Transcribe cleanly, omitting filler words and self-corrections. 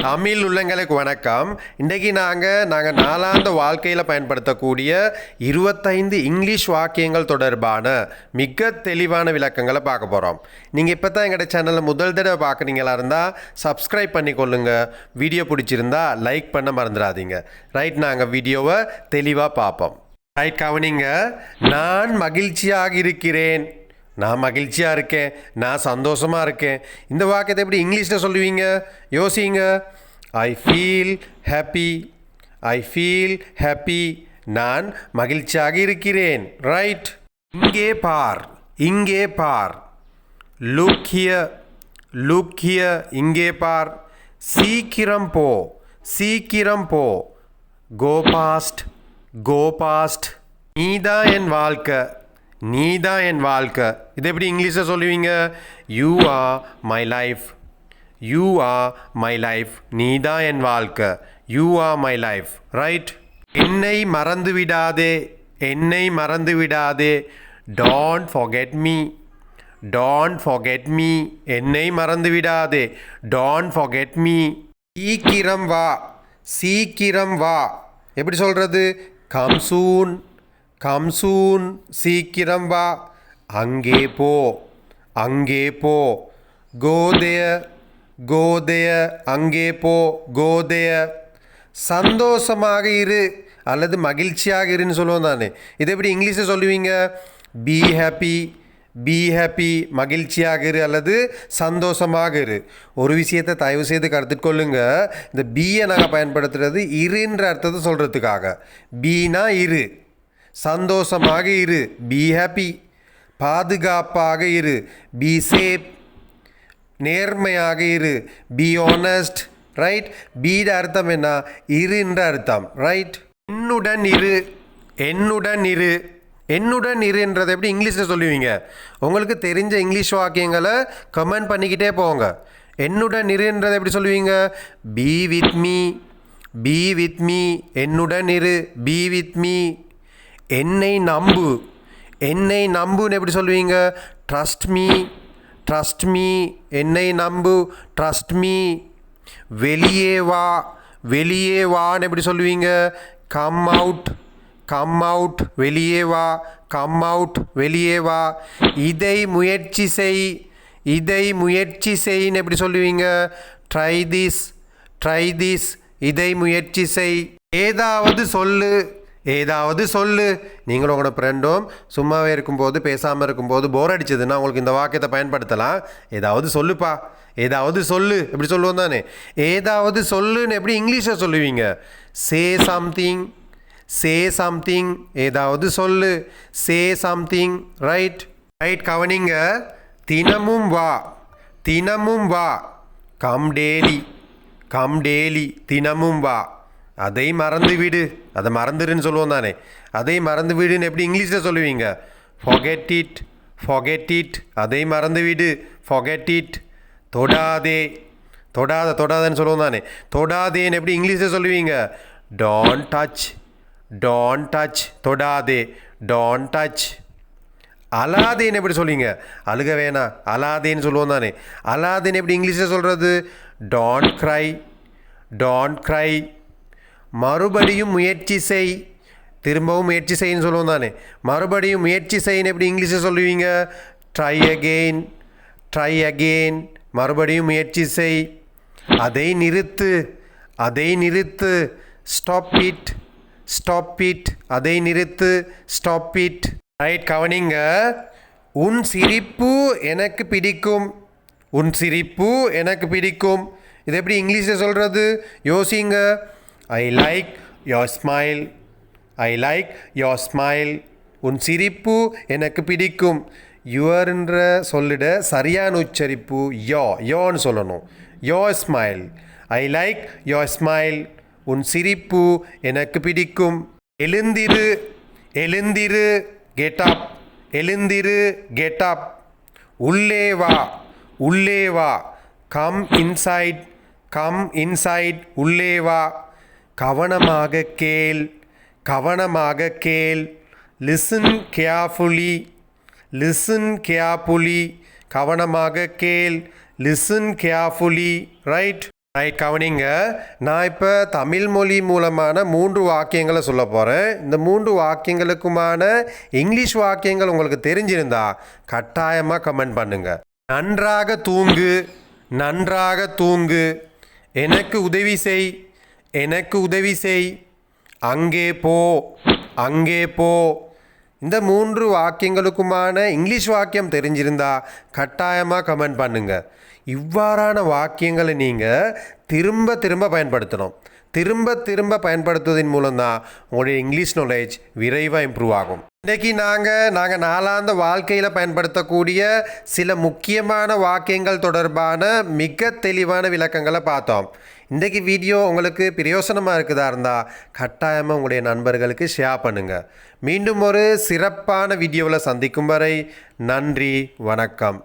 தமிழ் உள்ளங்களுக்கு வணக்கம். இன்றைக்கி நாங்கள் நாளாந்த வாழ்க்கையில் பயன்படுத்தக்கூடிய 25 இங்கிலீஷ் வாக்கியங்கள் தொடர்பான மிக தெளிவான விளக்கங்களை பார்க்க போகிறோம். நீங்கள் இப்போ தான் எங்களோட சேனலில் முதல் தடவை பார்க்குறீங்களா இருந்தால் சப்ஸ்கிரைப் பண்ணிக்கொள்ளுங்க. வீடியோ பிடிச்சிருந்தா லைக் பண்ண மறந்துடாதீங்க. ரைட், நாங்கள் வீடியோவை தெளிவாக பார்ப்போம். ரைட், கவனிங்க. நான் மகிழ்ச்சியாக இருக்கிறேன். நான் மகிழ்ச்சியாக இருக்கேன். நான் சந்தோஷமாக இருக்கேன். இந்த வாக்கியத்தை எப்படி இங்கிலீஷில் சொல்லுவீங்க? யோசிங்க. I feel happy. I feel happy. நான் மகிழ்ச்சியாக இருக்கிறேன். ரைட். இங்கே பார். இங்கே பார். Look here. Look here. இங்கே பார். சீக்கிரம் போ. சீக்கிரம் போ. Go fast. Go fast. நீதான் என் வாழ்க்கை. நீதான் என் வாழ்க்கை. இது எப்படி இங்கிலீஷில் சொல்லுவீங்க? You are my life. You are my life. நீதான் என் வாழ்க்கை. You are my life. Right. என்னை மறந்து விடாதே. என்னை மறந்து விடாதே. Don't forget me. Don't forget me. என்னை மறந்து விடாதே. Don't forget me. சீக்கிரம் வா. சீக்கிரம் வா. எப்படி சொல்கிறது? கம் சூன். கம் சூன். சீக்கிரம் வா. அங்கே போ. அங்கே போ. கோ தேர். கோ தேர். அங்கே போ. கோ தேர். சந்தோஷமாக இரு அல்லது மகிழ்ச்சியாக இருன்னு சொல்லுவோம் தானே. இது எப்படி இங்கிலீஷில் சொல்லுவீங்க? Be happy. Be happy. மகிழ்ச்சியாக இரு அல்லது சந்தோஷமாக இரு. ஒரு விஷயத்தை தயவு செய்து கருத்தில் கொள்ளுங்க. இந்த பியை நாங்கள் பயன்படுத்துகிறது இருன்ற அர்த்தத்தை சொல்கிறதுக்காக. பீனா இரு. சந்தோஷமாக இரு. Be happy. பாதுகாப்பாக இரு. Be safe. நேர்மையாக இரு. Be honest. ரைட். பீட அர்த்தம் என்ன? இருன்ற அர்த்தம். ரைட். என்னுடன் இரு. என்னுடன் இரு. என்னுடன் இருன்றதை எப்படி இங்கிலீஷில் சொல்லுவீங்க? உங்களுக்கு தெரிஞ்ச இங்கிலீஷ் வாக்கியங்களை கமெண்ட் பண்ணிக்கிட்டே போங்க. என்னுடன் இருன்றதை எப்படி சொல்லுவீங்க? Be with me. Be with me. என்னுடன் இரு. Be with me. என்னை நம்பு. என்னை நம்புன்னு எப்படி சொல்லுவீங்க? Trust me. Trust me. என்னை நம்பு. Trust me. வெளியே வா. வெளியே வான்னு எப்படி சொல்லுவீங்க? Come out. Come out. வெளியே வா. Come out. வெளியே வா. இதை முயற்சி செய். இதை முயற்சி செய்ன்னு எப்படி சொல்லுவீங்க? Try this. Try this. இதை முயற்சி செய். ஏதாவது சொல்லு. ஏதாவது சொல்லு. நீங்களும் உங்களோட ஃப்ரெண்டும் சும்மாவே இருக்கும்போது, பேசாமல் இருக்கும்போது, போர் அடிச்சதுன்னா உங்களுக்கு இந்த வாக்கியத்தை பயன்படுத்தலாம். ஏதாவது சொல்லுப்பா. ஏதாவது சொல்லு. எப்படி சொல்லுவோம் தானே. ஏதாவது சொல்லுன்னு எப்படி இங்கிலீஷில் சொல்லுவீங்க? Say something. Say something. ஏதாவது சொல்லு. Say something. ரைட். ரைட், கவனிங்க. தினமும் வா. தினமும் வா. Come daily. Come daily. தினமும் வா. அதை மறந்து விடு. அதை மறந்துடுன்னு சொல்லுவோம் தானே. அதை மறந்து விடுன்னு எப்படி இங்கிலீஷில் சொல்லுவீங்க? forget it. forget it. அதை மறந்து விடு. forget it. தொடாதே. தொடாதன்னு சொல்லுவோம் தானே. தொடாதேன்னு எப்படி இங்கிலீஷில் சொல்லுவீங்க? don't touch. don't touch. தொடாதே. don't touch. அலாதேன்னு எப்படி சொல்லுவீங்க? அழுக வேணாம். அலாதேன்னு சொல்லுவோம் தானே. அலாதேன்னு எப்படி இங்கிலீஷில் சொல்கிறது? don't cry. don't cry. மறுபடியும் முயற்சி செய். திரும்பவும் முயற்சி செய்ன்னு சொல்லுவோம் தானே. மறுபடியும் முயற்சி செய்ன்னு எப்படி இங்கிலீஷில் சொல்லுவீங்க? Try again. Try again. மறுபடியும் முயற்சி செய். அதை நிறுத்து. அதை நிறுத்து. Stop it. Stop it. அதை நிறுத்து. Stop it. ரைட், கவனிங்க. உன் சிரிப்பு எனக்கு பிடிக்கும். உன் சிரிப்பு எனக்கு பிடிக்கும். இது எப்படி இங்கிலீஷில் சொல்கிறது? யோசிங்க. ஐ like your smile. I like your smile. உன் சிரிப்பு எனக்கு பிடிக்கும். யுவர்ன்ற சொல்லிட சரியான உச்சரிப்பு யோன்னு சொல்லணும். Your smile. I like your smile. உன் சிரிப்பு எனக்கு பிடிக்கும். எழுந்திரு. எழுந்திரு. Get up. எழுந்திரு. Get up. உள்ளே வா. உள்ளே வா. Come inside. Come inside. உள்ளே வா. கவனமாக கேள். கவனமாக கேள். Listen carefully. Listen carefully. கவனமாக கேள். Listen carefully. ரைட். ரைட், கவனிங்க. நான் இப்போ தமிழ் மொழி மூலமான 3 வாக்கியங்களை சொல்ல போகிறேன். இந்த 3 வாக்கியங்களுக்குமான இங்கிலீஷ் வாக்கியங்கள் உங்களுக்கு தெரிஞ்சிருந்தா கட்டாயமாக கமெண்ட் பண்ணுங்க. நன்றாக தூங்கு, நன்றாக தூங்கு. எனக்கு உதவி செய், எனக்கு உதவி செய். அங்கே போ, அங்கே போ. இந்த 3 வாக்கியங்களுக்குமான இங்கிலீஷ் வாக்கியம் தெரிஞ்சிருந்தா கட்டாயமாக கமெண்ட் பண்ணுங்க. இவ்வாறான வாக்கியங்களை நீங்கள் திரும்ப திரும்ப பயன்படுத்தணும். திரும்ப திரும்ப பயன்படுத்துவதன் மூலம்தான் உங்களுடைய இங்கிலீஷ் நாலேஜ் விரைவாக இம்ப்ரூவ் ஆகும். இன்றைக்கி நாங்கள் நாளாந்த வாழ்க்கையில் பயன்படுத்தக்கூடிய சில முக்கியமான வாக்கியங்கள் தொடர்பான மிக தெளிவான விளக்கங்களை பார்த்தோம். இன்றைக்கி வீடியோ உங்களுக்கு பிரயோசனமாக இருக்குதா இருந்தால் கட்டாயமாக உங்களுடைய நண்பர்களுக்கு ஷேர் பண்ணுங்கள். மீண்டும் ஒரு சிறப்பான வீடியோவில் சந்திக்கும் வரை நன்றி, வணக்கம்.